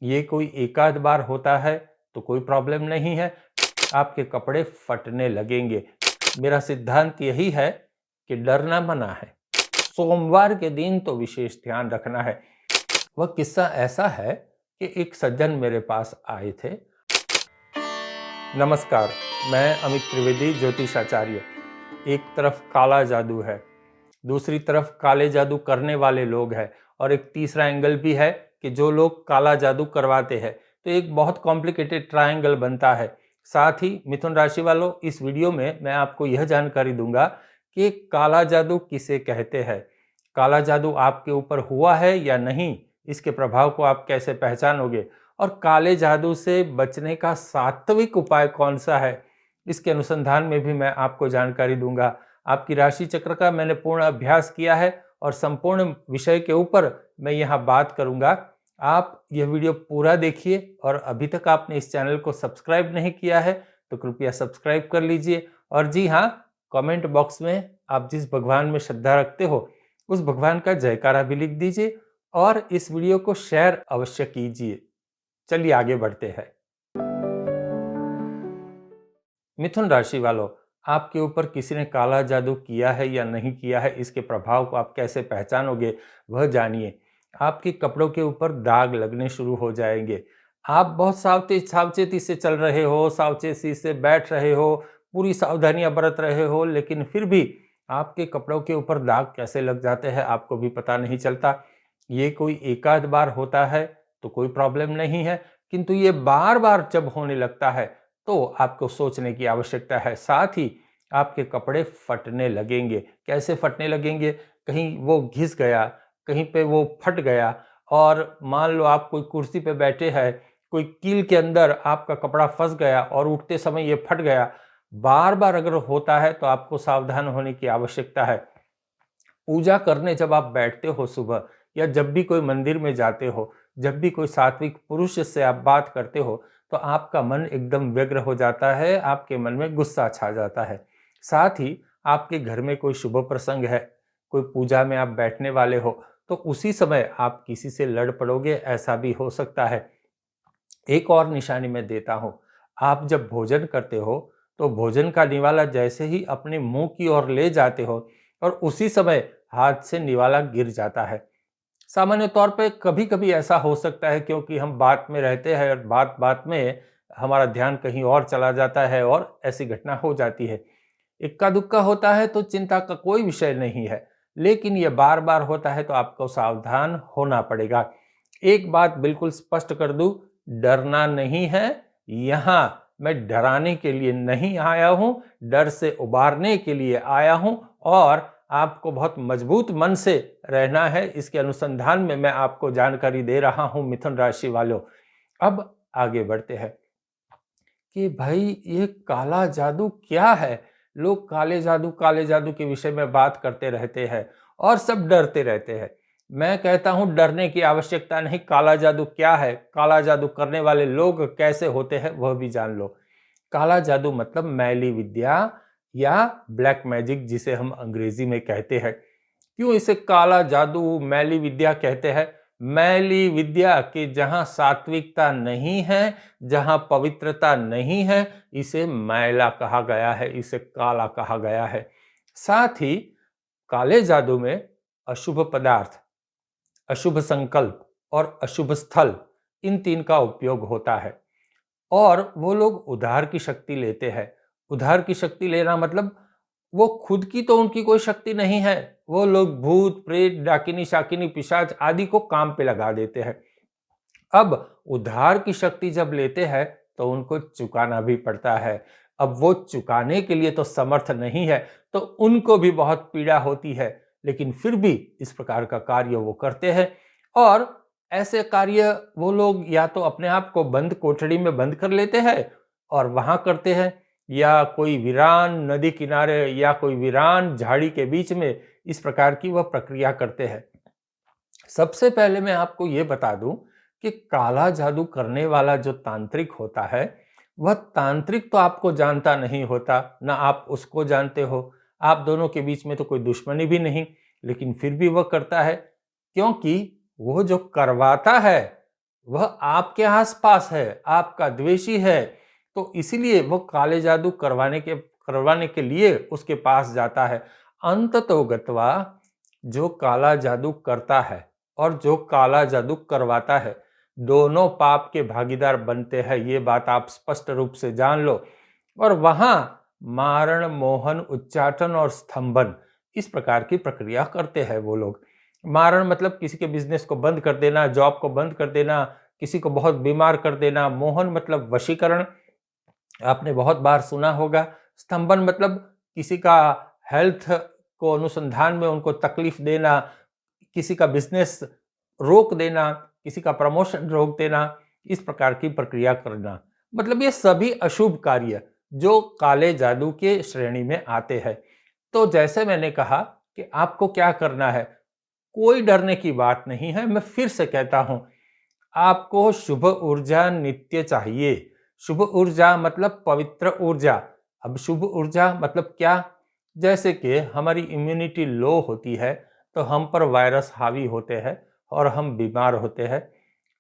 ये कोई एकाध बार होता है तो कोई प्रॉब्लम नहीं है, आपके कपड़े फटने लगेंगे। मेरा सिद्धांत यही है कि डरना मना है। सोमवार के दिन तो विशेष ध्यान रखना है। वह किस्सा ऐसा है कि एक सज्जन मेरे पास आए थे। नमस्कार, मैं अमित त्रिवेदी, ज्योतिषाचार्य। एक तरफ काला जादू है, दूसरी तरफ काले जादू करने वाले लोग हैं, और एक तीसरा एंगल भी है कि जो लोग काला जादू करवाते हैं। तो एक बहुत कॉम्प्लिकेटेड ट्रायंगल बनता है। साथ ही मिथुन राशि वालों, इस वीडियो में मैं आपको यह जानकारी दूंगा कि काला जादू किसे कहते हैं, काला जादू आपके ऊपर हुआ है या नहीं, इसके प्रभाव को आप कैसे पहचानोगे, और काले जादू से बचने का सात्विक उपाय कौन सा है, इसके अनुसंधान में भी मैं आपको जानकारी दूंगा। आपकी राशि चक्र का मैंने पूर्ण अभ्यास किया है और संपूर्ण विषय के ऊपर मैं यहाँ बात करूंगा। आप यह वीडियो पूरा देखिए, और अभी तक आपने इस चैनल को सब्सक्राइब नहीं किया है तो कृपया सब्सक्राइब कर लीजिए। और जी हाँ, कमेंट बॉक्स में आप जिस भगवान में श्रद्धा रखते हो उस भगवान का जयकारा भी लिख दीजिए, और इस वीडियो को शेयर अवश्य कीजिए। चलिए आगे बढ़ते हैं। मिथुन राशि वालों, आपके ऊपर किसी ने काला जादू किया है या नहीं किया है, इसके प्रभाव को आप कैसे पहचानोगे वह जानिए। आपके कपड़ों के ऊपर दाग लगने शुरू हो जाएंगे। आप बहुत सावचेती से चल रहे हो, सावचेती से बैठ रहे हो, पूरी सावधानियां बरत रहे हो, लेकिन फिर भी आपके कपड़ों के ऊपर दाग कैसे लग जाते हैं आपको भी पता नहीं चलता। ये कोई एकाध बार होता है तो कोई प्रॉब्लम नहीं है, किंतु ये बार बार जब होने लगता है तो आपको सोचने की आवश्यकता है। साथ ही आपके कपड़े फटने लगेंगे। कैसे फटने लगेंगे? कहीं वो घिस गया, कहीं पे वो फट गया, और मान लो आप कोई कुर्सी पे बैठे हैं, कोई कील के अंदर आपका कपड़ा फंस गया और उठते समय ये फट गया। बार बार अगर होता है तो आपको सावधान होने की आवश्यकता है। पूजा करने जब आप बैठते हो सुबह, या जब भी कोई मंदिर में जाते हो, जब भी कोई सात्विक पुरुष से आप बात करते हो, तो आपका मन एकदम व्यग्र हो जाता है, आपके मन में गुस्सा छा जाता है। साथ ही आपके घर में कोई शुभ प्रसंग है, कोई पूजा में आप बैठने वाले हो, तो उसी समय आप किसी से लड़ पड़ोगे, ऐसा भी हो सकता है। एक और निशानी मैं देता हूँ। आप जब भोजन करते हो तो भोजन का निवाला जैसे ही अपने मुंह की ओर ले जाते हो, और उसी समय हाथ से निवाला गिर जाता है। सामान्य तौर पे कभी कभी ऐसा हो सकता है क्योंकि हम बात में रहते हैं, और बात बात में हमारा ध्यान कहीं और चला जाता है और ऐसी घटना हो जाती है। इक्का दुक्का होता है तो चिंता का कोई विषय नहीं है, लेकिन ये बार बार होता है तो आपको सावधान होना पड़ेगा। एक बात बिल्कुल स्पष्ट कर दूं, डरना नहीं है। यहाँ मैं डराने के लिए नहीं आया हूं, डर से उबारने के लिए आया हूं, और आपको बहुत मजबूत मन से रहना है, इसके अनुसंधान में मैं आपको जानकारी दे रहा हूं मिथुन राशि वालों। अब आगे बढ़ते हैं कि भाई ये काला जादू क्या है। लोग काले जादू के विषय में बात करते रहते हैं और सब डरते रहते हैं। मैं कहता हूं डरने की आवश्यकता नहीं। काला जादू क्या है, काला जादू करने वाले लोग कैसे होते हैं वह भी जान लो। काला जादू मतलब मैली विद्या, या ब्लैक मैजिक जिसे हम अंग्रेजी में कहते हैं। क्यों इसे काला जादू, मैली विद्या कहते हैं? मैली विद्या कि जहां सात्विकता नहीं है, जहां पवित्रता नहीं है, इसे मैला कहा गया है, इसे काला कहा गया है। साथ ही काले जादू में अशुभ पदार्थ, अशुभ संकल्प और अशुभ स्थल, इन तीन का उपयोग होता है। और वो लोग उधार की शक्ति लेते हैं। उधार की शक्ति लेना मतलब वो खुद की तो उनकी कोई शक्ति नहीं है, वो लोग भूत प्रेत डाकिनी शाकिनी पिशाच आदि को काम पे लगा देते हैं। अब उधार की शक्ति जब लेते हैं तो उनको चुकाना भी पड़ता है। अब वो चुकाने के लिए तो समर्थ नहीं है, तो उनको भी बहुत पीड़ा होती है, लेकिन फिर भी इस प्रकार का कार्य वो करते हैं। और ऐसे कार्य वो लोग या तो अपने आप को बंद कोठड़ी में बंद कर लेते हैं और वहां करते हैं, या कोई वीरान नदी किनारे या कोई वीरान झाड़ी के बीच में इस प्रकार की वह प्रक्रिया करते हैं। सबसे पहले मैं आपको ये बता दूं कि काला जादू करने वाला जो तांत्रिक होता है, वह तांत्रिक तो आपको जानता नहीं होता, ना आप उसको जानते हो। आप दोनों के बीच में तो कोई दुश्मनी भी नहीं, लेकिन फिर भी वह करता है, क्योंकि वो जो करवाता है वह आपके आसपास है, आपका द्वेषी है, तो इसीलिए वो काले जादू करवाने के लिए उसके पास जाता है। अंततोगत्वा जो काला जादू करता है और जो काला जादू करवाता है, दोनों पाप के भागीदार बनते हैं, ये बात आप स्पष्ट रूप से जान लो। और वहां मारण, मोहन, उच्चाटन और स्तंभन इस प्रकार की प्रक्रिया करते हैं वो लोग। मारण मतलब किसी के बिजनेस को बंद कर देना, जॉब को बंद कर देना, किसी को बहुत बीमार कर देना। मोहन मतलब वशीकरण, आपने बहुत बार सुना होगा। स्तंभन मतलब किसी का हेल्थ को अनुसंधान में उनको तकलीफ देना, किसी का बिजनेस रोक देना, किसी का प्रमोशन रोक देना, इस प्रकार की प्रक्रिया करना। मतलब ये सभी अशुभ कार्य जो काले जादू के श्रेणी में आते हैं। तो जैसे मैंने कहा कि आपको क्या करना है, कोई डरने की बात नहीं है। मैं फिर से कहता हूं, आपको शुभ ऊर्जा नित्य चाहिए। शुभ ऊर्जा मतलब पवित्र ऊर्जा। अब शुभ ऊर्जा मतलब क्या? जैसे कि हमारी इम्यूनिटी लो होती है तो हम पर वायरस हावी होते हैं और हम बीमार होते हैं,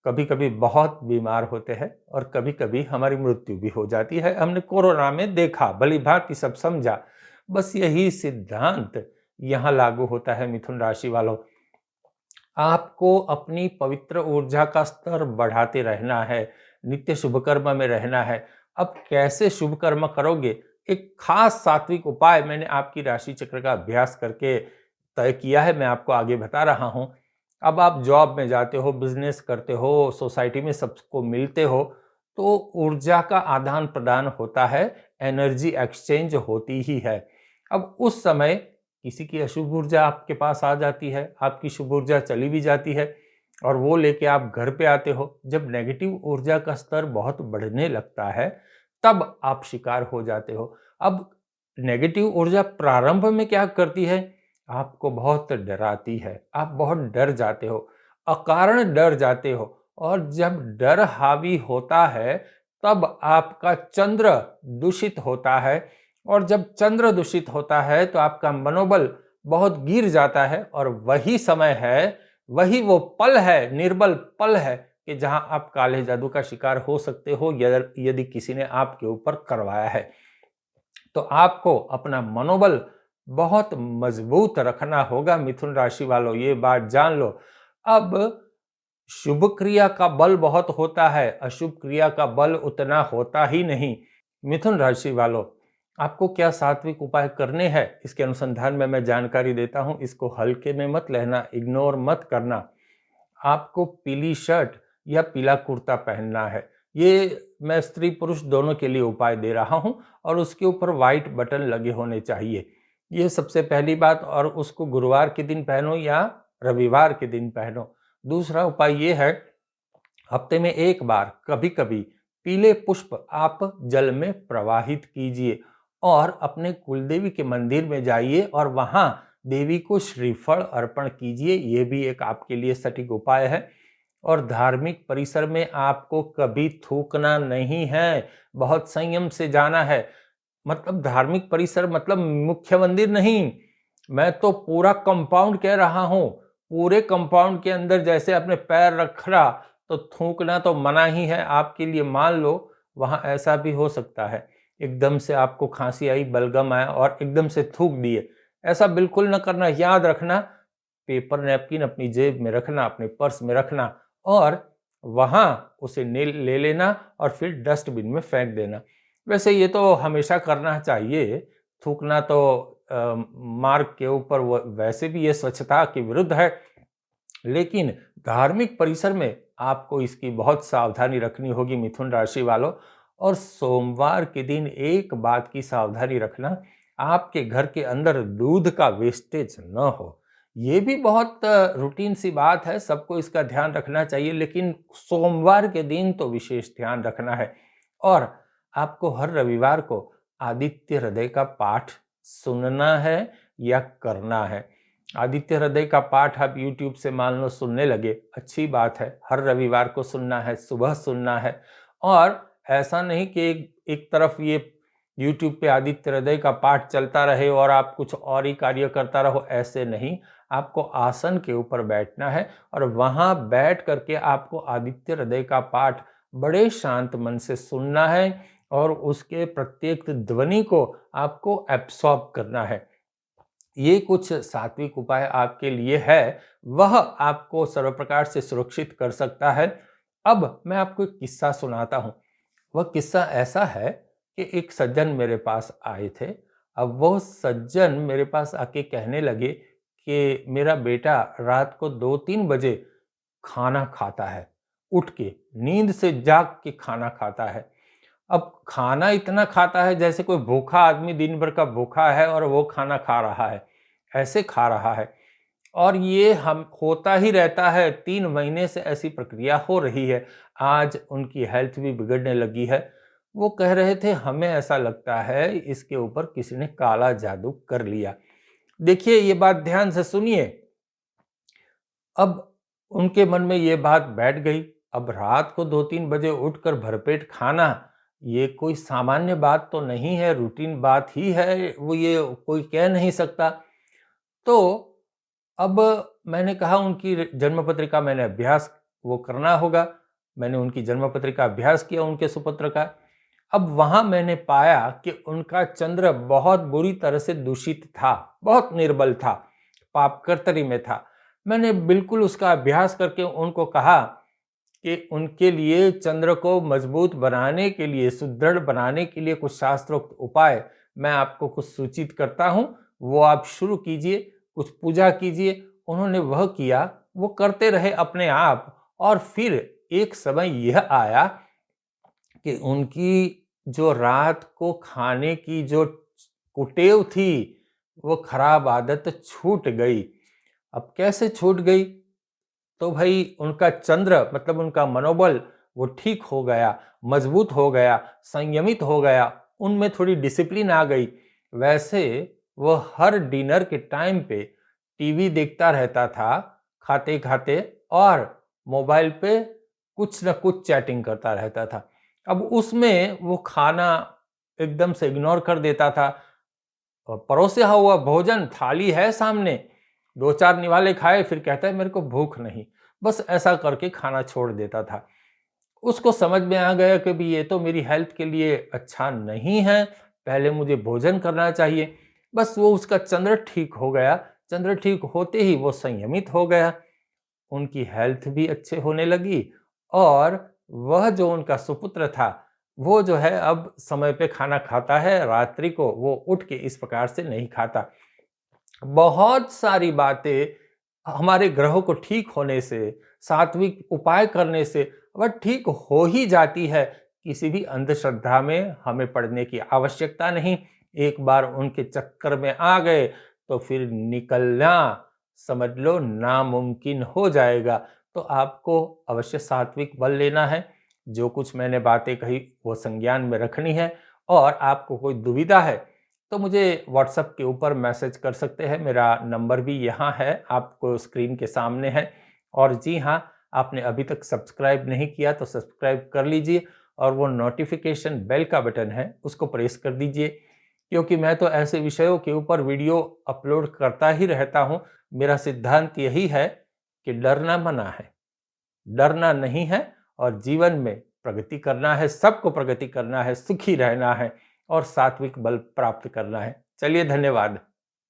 कभी कभी बहुत बीमार होते हैं और कभी कभी हमारी मृत्यु भी हो जाती है। हमने कोरोना में देखा, भली भांति सब समझा। बस यही सिद्धांत यहाँ लागू होता है मिथुन राशि वालों। आपको अपनी पवित्र ऊर्जा का स्तर बढ़ाते रहना है, नित्य शुभ कर्म में रहना है। अब कैसे शुभ कर्म करोगे? एक खास सात्विक उपाय मैंने आपकी राशि चक्र का अभ्यास करके तय किया है, मैं आपको आगे बता रहा हूं। अब आप जॉब में जाते हो, बिजनेस करते हो, सोसाइटी में सबको मिलते हो, तो ऊर्जा का आदान प्रदान होता है, एनर्जी एक्सचेंज होती ही है। अब उस समय किसी की अशुभ ऊर्जा आपके पास आ जाती है, आपकी शुभ ऊर्जा चली भी जाती है और वो लेके आप घर पे आते हो। जब नेगेटिव ऊर्जा का स्तर बहुत बढ़ने लगता है तब आप शिकार हो जाते हो। अब नेगेटिव ऊर्जा प्रारंभ में क्या करती है? आपको बहुत डराती है, आप बहुत डर जाते हो, अकारण डर जाते हो। और जब डर हावी होता है तब आपका चंद्र दूषित होता है, और जब चंद्र दूषित होता है तो आपका मनोबल बहुत गिर जाता है। और वही समय है, वही वो पल है, निर्बल पल है कि जहां आप काले जादू का शिकार हो सकते हो यदि किसी ने आपके ऊपर करवाया है। तो आपको अपना मनोबल बहुत मजबूत रखना होगा मिथुन राशि वालों, ये बात जान लो। अब शुभ क्रिया का बल बहुत होता है, अशुभ क्रिया का बल उतना होता ही नहीं। मिथुन राशि वालों, आपको क्या सात्विक उपाय करने हैं इसके अनुसंधान में मैं जानकारी देता हूं। इसको हल्के में मत लेना, इग्नोर मत करना। आपको पीली शर्ट या पीला कुर्ता पहनना है। ये मैं स्त्री पुरुष दोनों के लिए उपाय दे रहा हूं, और उसके ऊपर व्हाइट बटन लगे होने चाहिए। ये सबसे पहली बात। और उसको गुरुवार के दिन पहनो या रविवार के दिन पहनो। दूसरा उपाय ये है, हफ्ते में एक बार कभी कभी पीले पुष्प आप जल में प्रवाहित कीजिए और अपने कुलदेवी के मंदिर में जाइए और वहां देवी को श्रीफल अर्पण कीजिए। ये भी एक आपके लिए सटीक उपाय है। और धार्मिक परिसर में आपको कभी थूकना नहीं है, बहुत संयम से जाना है। मतलब धार्मिक परिसर मतलब मुख्य मंदिर नहीं, मैं तो पूरा कंपाउंड कह रहा हूं। पूरे कंपाउंड के अंदर जैसे अपने पैर रखना, तो थूकना तो मना ही है आपके लिए। मान लो वहां ऐसा भी हो सकता है, एकदम से आपको खांसी आई, बलगम आया और एकदम से थूक दिए। ऐसा बिल्कुल न करना, याद रखना। पेपर नैपकिन अपनी जेब में रखना, अपने पर्स में रखना और वहां उसे ले लेना और फिर डस्टबिन में फेंक देना। वैसे ये तो हमेशा करना चाहिए, थूकना तो मार्ग के ऊपर वैसे भी ये स्वच्छता के विरुद्ध है। लेकिन धार्मिक परिसर में आपको इसकी बहुत सावधानी रखनी होगी मिथुन राशि वालों। और सोमवार के दिन एक बात की सावधानी रखना, आपके घर के अंदर दूध का वेस्टेज न हो। ये भी बहुत रूटीन सी बात है, सबको इसका ध्यान रखना चाहिए, लेकिन सोमवार के दिन तो विशेष ध्यान रखना है। और आपको हर रविवार को आदित्य हृदय का पाठ सुनना है या करना है। आदित्य हृदय का पाठ आप YouTube से मान लो सुनने लगे, अच्छी बात है। हर रविवार को सुनना है, सुबह सुनना है। और ऐसा नहीं कि एक तरफ ये YouTube पे आदित्य हृदय का पाठ चलता रहे और आप कुछ और ही कार्य करता रहो, ऐसे नहीं। आपको आसन के ऊपर बैठना है और वहां बैठ करके आपको आदित्य हृदय का पाठ बड़े शांत मन से सुनना है और उसके प्रत्येक ध्वनि को आपको एब्सॉर्ब करना है। ये कुछ सात्विक उपाय आपके लिए है, वह आपको सर्व प्रकार से सुरक्षित कर सकता है। अब मैं आपको एक किस्सा सुनाता हूँ। वह किस्सा ऐसा है कि एक सज्जन मेरे पास आए थे। अब वो सज्जन मेरे पास आके कहने लगे कि मेरा बेटा रात को 2-3 बजे खाना खाता है, उठ के नींद से जाग के खाना खाता है। अब खाना इतना खाता है जैसे कोई भूखा आदमी दिन भर का भूखा है और वो खाना खा रहा है, ऐसे खा रहा है। और ये हम होता ही रहता है, 3 महीने से ऐसी प्रक्रिया हो रही है। आज उनकी हेल्थ भी बिगड़ने लगी है। वो कह रहे थे हमें ऐसा लगता है इसके ऊपर किसी ने काला जादू कर लिया। देखिए ये बात ध्यान से सुनिए। अब उनके मन में ये बात बैठ गई। अब रात को 2-3 बजे उठकर भरपेट खाना, ये कोई सामान्य बात तो नहीं है, रूटीन बात ही है, वो ये कोई कह नहीं सकता। तो अब मैंने कहा उनकी जन्म पत्रिका मैंने अभ्यास वो करना होगा। मैंने उनकी जन्म पत्रिका अभ्यास किया उनके सुपुत्र का। अब वहां मैंने पाया कि उनका चंद्र बहुत बुरी तरह से दूषित था, बहुत निर्बल था, पापकर्तरी में था। मैंने बिल्कुल उसका अभ्यास करके उनको कहा कि उनके लिए चंद्र को मजबूत बनाने के लिए, सुदृढ़ बनाने के लिए कुछ शास्त्रोक्त उपाय मैं आपको कुछ सूचित करता हूं, वो आप शुरू कीजिए, कुछ पूजा कीजिए। उन्होंने वह किया, वो करते रहे अपने आप। और फिर एक समय यह आया कि उनकी जो रात को खाने की जो कुटेव थी, वो खराब आदत छूट गई। अब कैसे छूट गई? तो भाई उनका चंद्र मतलब उनका मनोबल वो ठीक हो गया, मजबूत हो गया, संयमित हो गया, उनमें थोड़ी डिसिप्लिन आ गई। वैसे वो हर डिनर के टाइम पे टीवी देखता रहता था खाते खाते, और मोबाइल पे कुछ न कुछ चैटिंग करता रहता था। अब उसमें वो खाना एकदम से इग्नोर कर देता था। परोसा हुआ भोजन थाली है सामने, 2-4 निवाले खाए, फिर कहता है मेरे को भूख नहीं, बस ऐसा करके खाना छोड़ देता था। उसको समझ में आ गया कि भी ये तो मेरी हेल्थ के लिए अच्छा नहीं है, पहले मुझे भोजन करना चाहिए। बस वो उसका चंद्र ठीक हो गया। चंद्र ठीक होते ही वो संयमित हो गया, उनकी हेल्थ भी अच्छे होने लगी, और वह जो उनका सुपुत्र था वो जो है अब समय पे खाना खाता है। रात्रि को वो उठ के इस प्रकार से नहीं खाता। बहुत सारी बातें हमारे ग्रहों को ठीक होने से, सात्विक उपाय करने से वह ठीक हो ही जाती है। किसी भी अंधश्रद्धा में हमें पड़ने की आवश्यकता नहीं। एक बार उनके चक्कर में आ गए तो फिर निकलना समझ लो नामुमकिन हो जाएगा। तो आपको अवश्य सात्विक बल लेना है। जो कुछ मैंने बातें कही वो संज्ञान में रखनी है। और आपको कोई दुविधा है तो मुझे व्हाट्सएप के ऊपर मैसेज कर सकते हैं। मेरा नंबर भी यहाँ है, आपको स्क्रीन के सामने है। और जी हाँ, आपने अभी तक सब्सक्राइब नहीं किया तो सब्सक्राइब कर लीजिए, और वो नोटिफिकेशन बेल का बटन है उसको प्रेस कर दीजिए, क्योंकि मैं तो ऐसे विषयों के ऊपर वीडियो अपलोड करता ही रहता हूँ। मेरा सिद्धांत यही है कि डरना मना है, डरना नहीं है, और जीवन में प्रगति करना है, सबको प्रगति करना है, सुखी रहना है और सात्विक बल प्राप्त करना है। चलिए, धन्यवाद।